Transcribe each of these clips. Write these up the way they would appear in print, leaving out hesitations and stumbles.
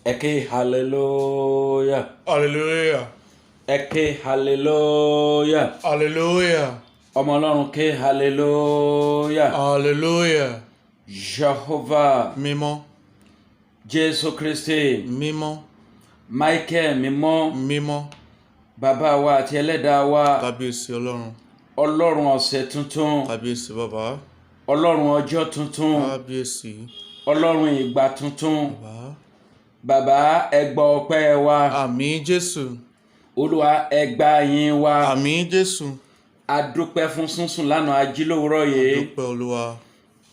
Eke hallelujah. Hallelujah. Eke hallelujah. Hallelujah. Ọmọ Ọlọ́run ké hallelujah. Hallelujah. Jehovah. Mímọ́. Jésù Kristi. Mímọ́. Michael mímọ́. Mímọ́. Bàbá wa àti ẹlẹ́dàá wa. Kábíyèsí Ọlọ́run. Ọlọ́run ọ̀sẹ̀ tuntun. Kábíyèsí bàbá. Ọlọ́run ọjọ́ tuntun. Kábíyèsí. Ọlọ́run ìgbà tuntun. Bàbá. Bàbá ẹ gbọ́ ọpẹ́ wa. Àmín Jésù. Olúwa ẹ gbà yìn wa. Àmín Jésù. A dúpẹ́ fún sísùn lánàá ajílówórọ̀ yìí. Dúpẹ́ Olúwa.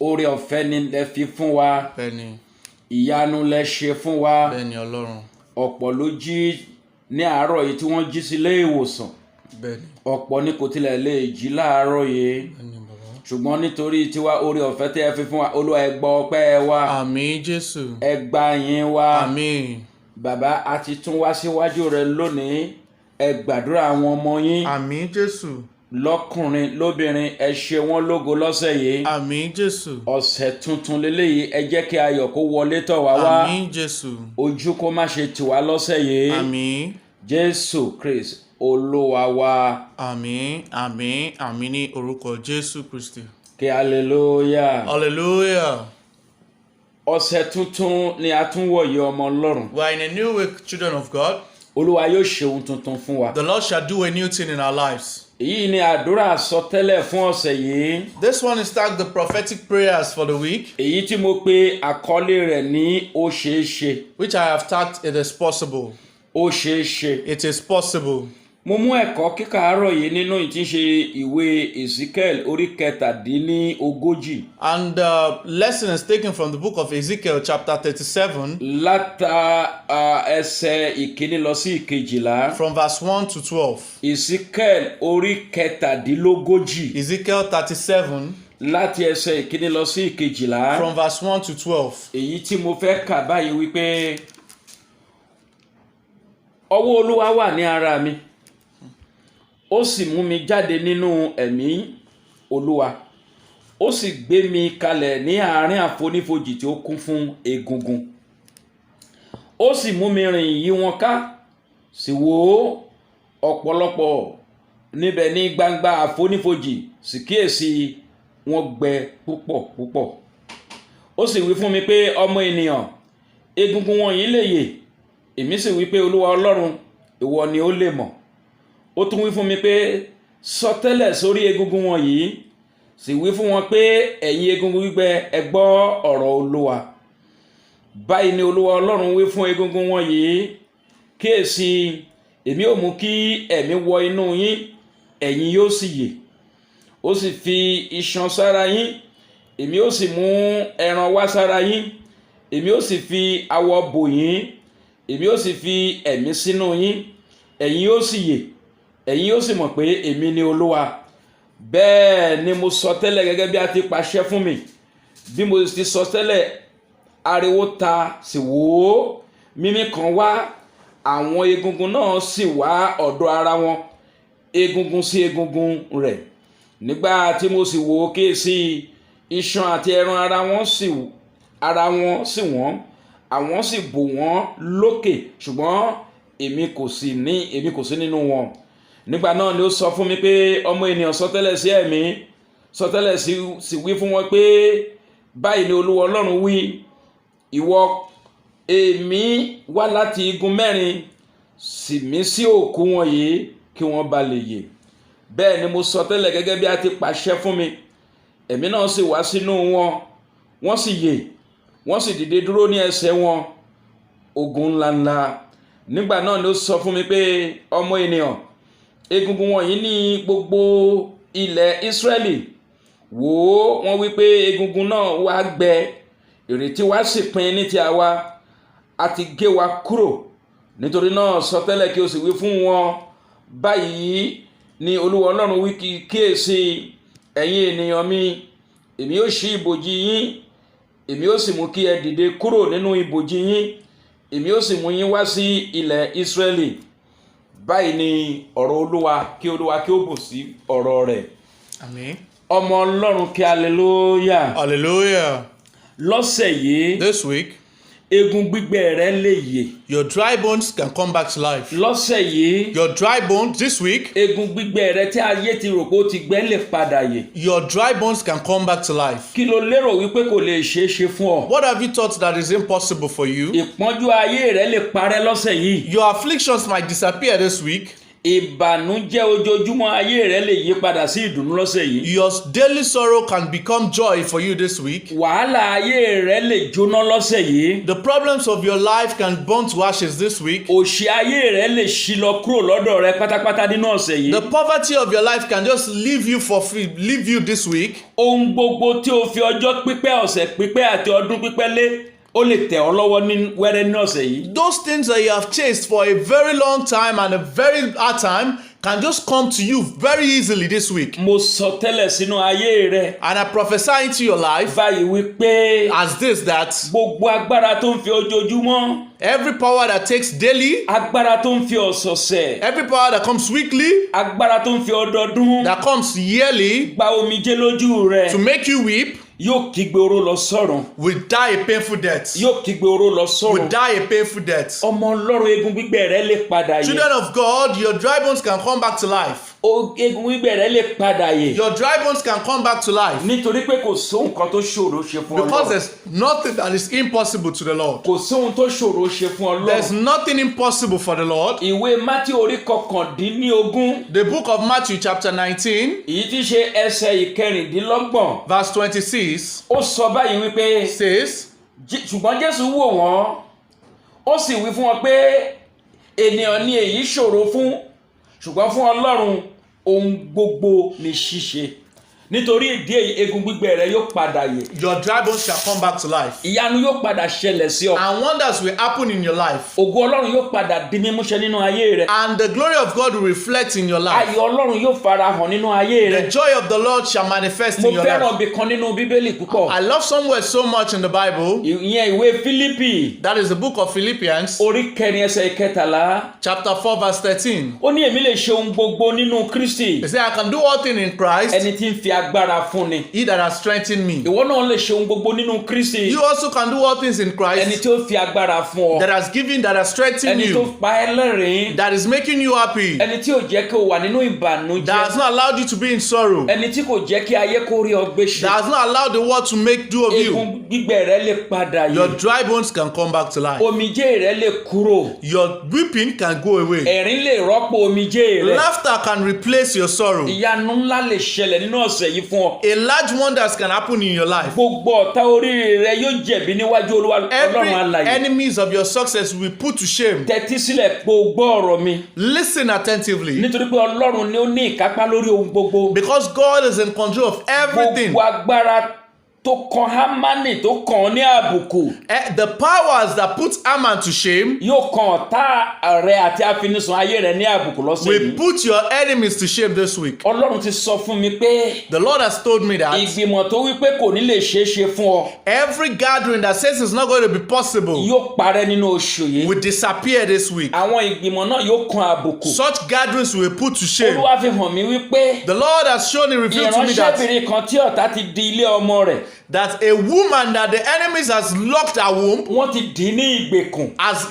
Oore ọ̀fẹ́ ni lẹ fi fún wa. Bẹ́ẹ̀ni. Ìyanu lẹ ṣe fún wa. Bẹ́ẹ̀ni Ọlọ́run. Ọ̀pọ̀ ló jí ní àárọ̀ yìí tí wọ́n jí sí ilé ìwòsàn. Bẹ́ẹ̀ni. Ọ̀pọ̀ ni kò tilẹ̀ lè jí láàárọ̀ yìí. Bẹ́ẹ̀ni bàbá. Ṣùgbọ́n nítorí tiwa oore ọ̀fẹ́ tí ẹ fi fún wa, Olúwa ẹ gbọ́ ọpẹ́ wa. Àmín Jésù. Ẹ gbà yìn wa. Àmín. Bàbá a ti tún wá síwájú rẹ lónìí. Ẹ gbàdúrà àwọn ọmọ yín. Àmín Jésù. Lọ́kùnrin lóbìnrin ẹ ṣe wọ́n lógo lọ́sẹ̀ yìí. Àmín Jésù. Ọ̀sẹ̀ tuntun leléyìí ẹ jẹ́ kí ayọ̀ kó wọlé tọ̀ wá wá. Àmín Jésù. Ojú kó má ṣe tì wá lọ́sẹ̀ yìí. Àmín. Jésù Kristi Olúwa wa. Àmín, àmín, àmín ní orúkọ Jésù Kristi. Kí hallelujah. Hallelujah. Ọ̀sẹ̀ tuntun ni a tún wọ̀ yìí ọmọ Ọlọ́run. We are in a new week, children of God. Olúwa yóò ṣe ohun tuntun fún wa. The Lord shall do a new thing in our lives. Èyí ni àdúrà àsọtẹ́lẹ̀ fún ọ̀sẹ̀ yìí. This one is tagged the prophetic prayers for the week, Èyí tí mo pe àkọlé rẹ̀ ní ó ṣeé ṣe. which I have tagged It is possible. Ó ṣeé ṣe. It is possible. Mo mú ẹ̀kọ́ kíkà àárọ̀ yìí nínú ìtíṣe ìwé Ezekiel orí kẹtàdínlógójì. And the lesson is taken from the book of Ezekiel, chapter 37, Ẹsẹ̀ ìkíní lọ sí ìkejìlá. from verse 1 to 12. Ezekiel orí kẹtàdínlógójì Ezekiel 37, láti ẹsẹ̀ ìkíní lọ sí ìkejìlá. from verse 1 to 12. Èyí tí mo fẹ́ kà báyìí wípé ọwọ́ Olúwa wà ní ara mi. Ó sì mú mi jáde nínú ẹ̀mí Olúwa. Ó sì gbé mi kalẹ̀ ní àárín àfonífojì tí ó kún fún egungun. Ó sì mú mi rìn yí wọn ká. Sì wò ọ̀pọ̀lọpọ̀ níbẹ̀ ní gbangba àfonífojì, sì kíyèsí wọn gbẹ púpọ̀ púpọ̀. Ó sì wí fún mi pé, ọmọ ènìyàn, egungun wọ̀nyí lè yè. Èmi sì wí pé, Olúwa Ọlọ́run, ìwọ ni ó lè mọ̀. Ó tún wí fún mi pé, sọtẹ́lẹ̀ sórí egungun wọ̀nyí, sì wí fún wọn pé, ẹ̀yin egungun gbígbẹ, ẹ gbọ́ ọ̀rọ̀ Olúwa. Báyìí ni Olúwa Ọlọ́run wí fún egungun wọ̀nyí, kíyèsí, èmi ó mú kí ẹ̀mí wọ inú yín, ẹ̀yin yóò sì yè. Ó sì fi iṣan sára yín, èmi ó sì mú ẹran wá sára yín, èmi ó sì fi awọ bò yín, èmi ó sì fi ẹ̀mí sínú yín, ẹ̀yin yóò sì yè. Ẹ̀yin yóò sì mọ̀ pé èmi ni Olúwa. Bẹ́ẹ̀ ni mo sọ tẹ́lẹ̀ gẹ́gẹ́ bí a ti pàṣẹ fún mi. Bí mo ti sọ tẹ́lẹ̀, ariwo ta sì wò, mímí kan wá, àwọn egungun náà sì wá ọ̀dọ̀ ara wọn, egungun sí egungun rẹ̀. Nígbà tí mo sì wò kíyèsí, iṣan àti ẹran ara wọn sì wọ́n, àwọn sì bò wọ́n lókè, ṣùgbọ́n èmi kò sí nínú wọn. Nígbà náà ni ó sọ fún mi pé, ọmọ ènìyàn, sọtẹ́lẹ̀ sí ẹ̀mí, sọtẹ́lẹ̀ sì wí fún wọn pé, báyìí ni Olúwa Ọlọ́run wí, ìwọ èémí wá láti igun mẹ́rin, sì mí sí òkú wọ̀nyí kí wọ́n ba lè yè. Bẹ́ẹ̀ ni mo sọtẹ́lẹ̀ gẹ́gẹ́ bí a ti pàṣẹ fún mi. Ẹ̀mí náà sì wá sínú wọn, wọ́n sì yè, wọ́n sì dìde dúró ní ẹsẹ̀ wọn, ogun ńláńlá. Nígbà náà ni ó sọ fún mi pé, ọmọ ènìyàn, egungun wọ̀nyí ní gbogbo ilẹ̀ Ísírẹ́lì. Wò ó, wọ́n wí pé egungun náà wá gbẹ, ìrètí wa sì pin ní ti àwa, a ti gé wa kúrò. Nítorí náà sọtẹ́lẹ̀ kí o sì wí fún wọn, báyìí ni Olúwa Ọlọ́run wí, kíyèsí, ẹ̀yin ènìyàn mi, èmi ó ṣí ibòjì yín, èmi ó sì mú kí ẹ dìde kúrò nínú ibòjì yín, èmi ó sì mú yín wá sí ilẹ̀ Ísírẹ́lì. Báyìí ni ọ̀rọ̀ Olúwa, kí Olúwa kí ó bù sí ọ̀rọ̀ rẹ̀. Àmín. Ọmọ Ọlọ́run kí hallelujah. Hallelujah. Lọ́sẹ̀ yìí, This week, egun gbígbẹ rẹ lè yè. Your dry bones can come back to life. Lọ́sẹ̀ yìí, Your dry bones this week, egun gbígbẹ rẹ tí ayé ti rò pé ó ti gbẹ lè padà yè. your dry bones can come back to life. Kí lo lérò wípé kò lè ṣeé ṣe fún ọ? What have you thought that is impossible for you? Ìpọ́njú ayé rẹ lè parẹ́ lọ́sẹ̀ yìí. Your afflictions might disappear this week. Ìbànújẹ́ ojoojúmọ́ ayé rẹ lè yí padà sí ìdùnnú lọ́sẹ̀ yìí. Your daily sorrow can become joy for you this week. Wàhálà ayé rẹ lè jóná lọ́sẹ̀ yìí. The problems of your life can burn to ashes this week. Òṣì ayé rẹ lè ṣí lọ kúrò lọ́dọ̀ rẹ pátápátá nínú ọ̀sẹ̀ yìí. The poverty of your life can just leave you for free, leave you this week. Ohun gbogbo tí o fi ọjọ́ pípẹ́, ọ̀sẹ̀ pípẹ́ àti ọdún pípẹ́ lé, ó lè tẹ̀ ọ́ lọ́wọ́ ní wẹ́rẹ́ ní ọ̀sẹ̀ yìí. Those things that you have chased for a very long time and a very hard time can just come to you very easily this week. Mo sọ tẹ́lẹ̀ sínú ayé rẹ. And I prophesy into your life Báyìí wípé as this, that gbogbo agbára tó ń fi ojoojúmọ́, every power that takes daily, agbára tó ń fi ọ̀sọ̀ọ̀sẹ̀, every power that comes weekly, agbára tó ń fi ọdọọdún that comes yearly gba omijé lójú rẹ, to make you weep, yóò kígbe oró lọ sọ́run. will die a painful death. Yóò kígbe oró lọ Will sọ́run. die a painful death. Ọmọ Ọlọ́run, egun gbígbẹ rẹ lè padà yè. Children of God, your dry bones can come back to life. Egun gbígbẹ rẹ lè padà yè. Your dry bones can come back to life. Nítorí pé kò sóhun kan tó ṣòro ṣe fún Because Ọlọ́run. there's nothing that is impossible to the Lord. Kò sóhun tó ṣòro ṣe fún There's Ọlọ́run. nothing impossible for the Lord. Ìwé Mátí orí kọkàndínlógún, The book of Matthew chapter 19, èyí tí ṣe ẹsẹ̀ ìkẹrìndínlọ́gbọ̀n, verse 26 ó sọ báyìí wípé says, ṣùgbọ́n Jésù wò wọ́n, ó sì wí fún wọn pé ènìyàn ni èyí ṣòro fún, ṣùgbọ́n fún Ọlọ́run ohun gbogbo ni ṣíṣe. Nítorí ìdí èyí, egun gbígbẹ rẹ yóò padà yè. your dry bones shall come back to life. Ìyanu yóò padà ṣẹlẹ̀ sí ọ. And wonders will happen in your life. Ògo Ọlọ́run yóò padà di mímúṣẹ nínú ayé rẹ. And the glory of God will reflect in your life. Ayọ̀ Ọlọ́run yóò farahàn nínú ayé rẹ. The joy of the Lord shall manifest Mo in your fẹ́ràn life. ibì kan nínú Bíbélì púpọ̀. I love somewhere so much in the Bible. Ìyẹn ìwé Fílípì That is the book of Philippians, orí kẹrin ẹsẹ̀ ìkẹtàlá. chapter 4, verse 13. Ó ní èmi lè ṣe ohun gbogbo nínú Kristi, He said, I can do all things in Christ, ẹni tí ń fi agbára fúnni. he that has strengthened me. Ìwọ náà lè ṣe ohun gbogbo nínú Kristi, You also can do all things in ẹni Christ, tí ó fi agbára fún ọ, that has given, that has strengthened ẹni tó you, pa ẹ́ lẹ́rìn-ín, that is making you happy, ẹni tí ò jẹ́ kí o wà nínú that ìbànújẹ́, has not allowed you to be in sorrow, ẹni tí kò jẹ́ kí ayé kó rí ọ gbé ṣe. that has not allowed the world to make do of you. Egun gbígbẹ rẹ lè padà Your yè. dry bones can come back to life. Omijé rẹ lè kúrò. Your weeping can go away. Ẹ̀rín lè rọ́pò omijé rẹ. Laughter can replace your sorrow. Ìyanu ńlá lè ṣẹlẹ̀ nínú ọ̀sẹ̀ yìí fún ọ. A large wonders can happen in your life. Gbogbo ọ̀tá oríire rẹ yóò jẹ̀bi níwájú Olúwa Every Ọlọ́run alààyè. enemies of your success will be put to shame. Tẹ́tí sílẹ̀ pé o gbọ́ ọ̀rọ̀ mi. Listen attentively, Nítorí pé Ọlọ́run ni ó ní ìkápá lórí ohun gbogbo. because God is in control of everything. Gbogbo agbára tó kan Hámánì tó kàn ọ́ ní àbùkù The powers that put Haman to shame yóò kan ọ̀tá rẹ àti àfinisùn ayé rẹ ní àbùkù lọ́sẹ̀ will yìí. put your enemies to shame this week. Ọlọ́run ti sọ fún mi pé The Lord has told me that ìgbìmọ̀ tó wí pé kò ní lè ṣeé ṣe fún ọ every gathering that says it's not going to be possible yóò parẹ́ nínú oṣù yìí. will disappear this week. Àwọn ìgbìmọ̀ náà yóò kan àbùkù. Such gatherings will be put to shame. Olúwa fi hàn mí wípé The Lord has shown and revealed to me that ìránṣẹ́bìnrin kan tí ọ̀tá ti di ilé ọmọ rẹ̀, that a woman that the enemies has locked her womb wọ́n ti dì í ní ìgbèkùn, has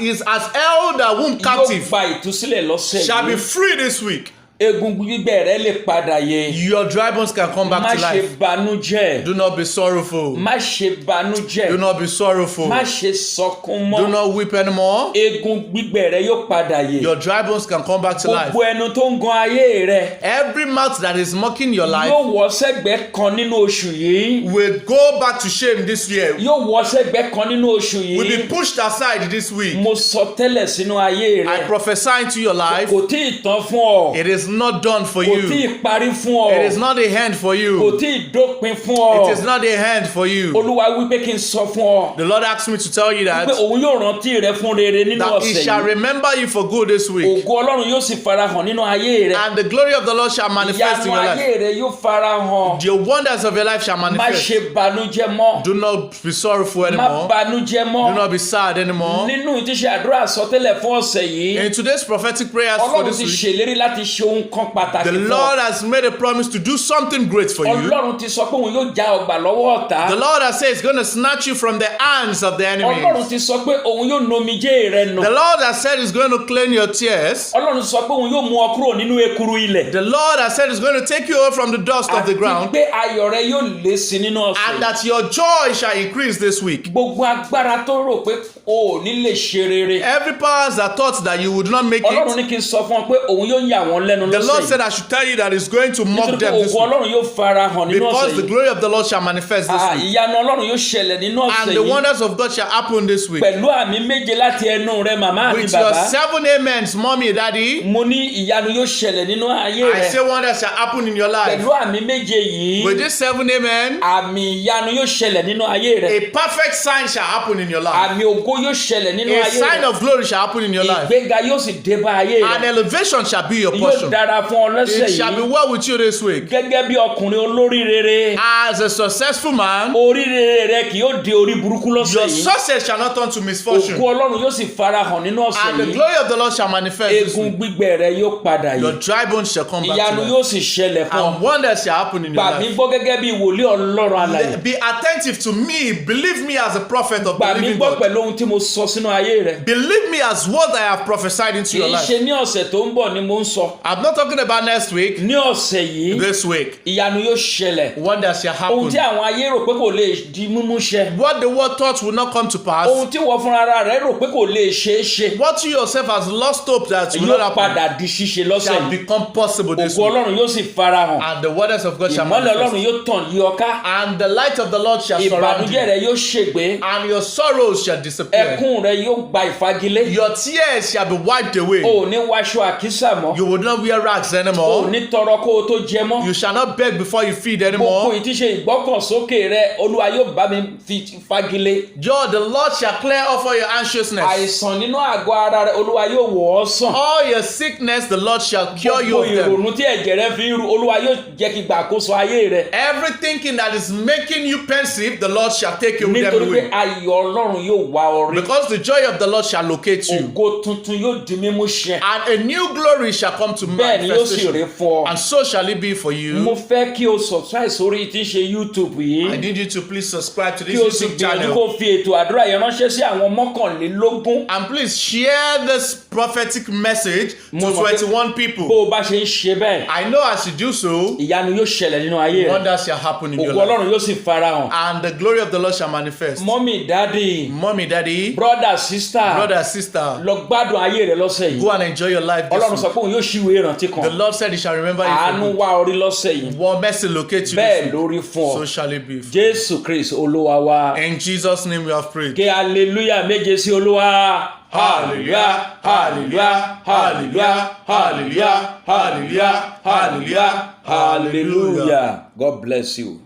held her womb yóò captive gba ìtúsílẹ̀ lọ́sẹ̀ shall be yìí. free this week. Egun gbígbẹ rẹ lè padà yè. Your dry bones can come Má back to ṣe life. banújẹ́. Do not be sorrowful. Má ṣe Do banújẹ́. not be sorrowful. Má ṣe sọkún Do mọ́. not weep anymore. Egun gbígbẹ rẹ yóò padà yè. Your dry bones can come back to life. Gbogbo ẹnu tó ń gan ayé rẹ Every mouth that is mocking your life yóò wọ́ sẹ́gbẹ̀ẹ́ kan nínú oṣù yìí. will go back to shame this year. Yóò wọ́ sẹ́gbẹ̀ẹ́ kan nínú oṣù Will be yìí. pushed aside this week. Mo sọ tẹ́lẹ̀ sínú ayé I rẹ. prophesy into your life. Kò tí ì tán fún ọ. It is not done for Kò tí you. ì parí fún ọ. It is not the end for Kò you. tí ì dópin fún ọ. It is not the end for you. Olúwa wípé kí n sọ fún ọ The Lord asked me to tell you pé that òun yóò rántí rẹ fún rere nínú He ọ̀sẹ̀ shall yìí. remember you for good this week. Ògo Ọlọ́run yóò sì farahàn nínú ayé rẹ. And the glory of the Lord shall manifest in Ìyanu your life. ayé rẹ yóò farahàn. The wonders of your life shall Má manifest. ṣe banújẹ́ mọ́. Do not be sorrowful Má anymore. banújẹ́ Do mọ́. not be sad anymore. Nínú ìtíṣe àdúrà àsọtẹ́lẹ̀ fún ọ̀sẹ̀ yìí, In today's prophetic prayers for Ọlọ́run this ti week, ṣèlérí láti ṣe ohun ohun kan pàtàkì The fún ọ. Lord has made a promise to do something great for you. Ọlọ́run ti sọ pé òun yóò já ọgbà lọ́wọ́ ọ̀tá. The Lord has said He's going to snatch you from the hands of the Ọlọ́run enemies. ti sọ pé òun yóò nomijé rẹ nù. The Lord has said He's going to clean your tears. Ọlọ́run sọ pé òun yóò mú ọ kúrò nínú ekuru ilẹ̀. The Lord has said He's going to take you away from the dust of the Àti ground, pé ayọ̀ rẹ yóò lé sí nínú and ọ̀sẹ̀. that your joy shall increase this week. Gbogbo agbára tó rò pé o ò ní lè ṣe rere. Every powers that thought that you would not make Ọlọ́run it, ní kí n sọ fún ọ pé òun yóò yà wọ́n lẹ́nu the Lord lọ́sẹ̀ said yìí. I should tell you that He's going to mock Nítorí pé them this ògo week, Ọlọ́run yóò fara hàn nínú because ọ̀sẹ̀ the yìí. glory of the Lord shall manifest this week, Ìyanu Ọlọ́run yóò ṣẹlẹ̀ nínú ọ̀sẹ̀ and the yìí. wonders of God shall happen this week. Pẹ̀lú àmì méje láti ẹnu rẹ màmá àti With your bàbá. 7 amens, mommy, daddy, Mo ní ìyanu yóò ṣẹlẹ̀ nínú ayé I rẹ. say wonders shall happen in your life. Pẹ̀lú àmì méje yìí, With this 7 amen, àmì ìyanu yóò ṣẹlẹ̀ nínú ayé rẹ. a perfect sign shall happen in your life. Àmì ògo yóò ṣẹlẹ̀ nínú A ayé sign rẹ. of glory shall happen in your life. Ìgbéga yóò sì dé bá ayé An rẹ. elevation shall be your Yóò portion. dára fún ọ lọ́sẹ̀ It shall be yìí. well with you this week. Gẹ́gẹ́ bí ọkùnrin olóríire, As a successful man, oríire rẹ kì yóò di orí burúkú lọ́sẹ̀ your yìí. success shall not turn to misfortune, Ògo Ọlọ́run yóò sì farahàn nínú ọ̀sẹ̀ and the yìí. glory of the Lord shall manifest this Egun week. gbígbẹ rẹ yóò padà Your yìí. dry bones shall come back Ìyanu to life, yóò sì ṣẹlẹ̀ fún ọ. and wonders shall happen in your Gbà mí life. gbọ́ gẹ́gẹ́ bí wòlíì Ọlọ́run alààyè. Be attentive to me. Believe me as a prophet of the Gbà mí living gbọ́ God. pẹ̀lú ohun tí mo sọ sínú ayé rẹ. Believe me as what I have prophesied into Kì your í life. ṣe ní ọ̀sẹ̀ tó ń bọ̀ ni mo ń sọ. I'm not talking about next week, Ní ọ̀sẹ̀ yìí, this week. ìyanu yóò ṣẹlẹ̀. Wonders shall Ohun tí happen. àwọn ayé rò pé kò lè di mímú ṣẹ. What the world thought will not come to pass, Ohun tí wọ́n fúnra rẹ̀ rò pé kò lè ṣeé ṣe. what you yourself has lost hope that will Yóò not happen, padà di ṣíṣe lọ́sẹ̀ shall yìí. become possible this Ògo week. Ọlọ́run yóò sì farahàn. And the wonders of God shall Ìmọ́lẹ̀ manifest. Ọlọ́run yóò tàn yí ọ ká. And the light of the Lord shall surround Ìbànújẹ́ you. rẹ yóò ṣègbé. And your sorrows shall disappear. Ẹkún rẹ yóò gba ìfagilé. Your tears shall be wiped away. O ò ní wáṣọ àkísà mọ́. You will not wear rags O ò anymore. ní tọrọ kó o tó jẹ mọ́. You shall not beg before you feed Gbogbo anymore. ìtíṣe ìgbọ́kànsókè rẹ Olúwa yóò bá mi fi fagilé. The Lord shall clear off all your anxiousness. Àìsàn nínú àgọ́ ara rẹ Olúwa yóò wò ọ́ sàn. All your sickness, the Lord shall cure you Gbogbo of them. ìrònú tí ẹ̀jẹ̀ rẹ fi ń ru Olúwa yóò jẹ́ kí gbàkóso ayé rẹ. Every thinking that is making you pensive, the Lord shall take you them Nítorí pé away. ayọ̀ Ọlọ́run yóò wá ọ rí. Because the joy of the Lord shall locate you. Ògo tuntun yóò di mímú ṣẹ. And a new glory shall come to Bẹ́ẹ̀ ni yóò sì rí manifestation. fún ọ. And so shall it be for Mo you. fẹ́ kí o subscribe sórí tí ń ṣe YouTube I yìí. need you to please subscribe to Kí this o sì YouTube gbìyànjú channel. kó fi ètò àdúrà yẹn ránṣẹ́ sí àwọn mọ́kànlélógún. And please share this prophetic message to Mo mọ̀ pé 21 Bó people. o bá ṣe ń ṣe bẹ́ẹ̀, I know as you do so, ìyanu yóò ṣẹlẹ̀ nínú ayé rẹ. wonders shall happen in your Ògo life. Ọlọ́run yóò sì farahàn. And the glory of the Lord shall manifest. Mọ́mì, dádì, Mommy, daddy, brọ́dà, sísítà, brother, sister, lọ gbádùn ayé rẹ lọ́sẹ̀ yìí. go and enjoy your life this Ọlọ́run week. sọ pé òun yóò ṣíwèé ìrántí The kan. Lord said he shall remember you Àánú for wá orí lọ́sẹ̀ yìí. good. One mercy locate you Bẹ́ẹ̀ this week. lórí fún So ọ. shall it be. Jésù Kristi Olúwa wa. In Jesus' name we have prayed. Ké hallelujah méje sí Olúwa. Hallelujah, hallelujah, hallelujah, hallelujah, hallelujah, hallelujah, hallelujah. Hallelujah. God bless you.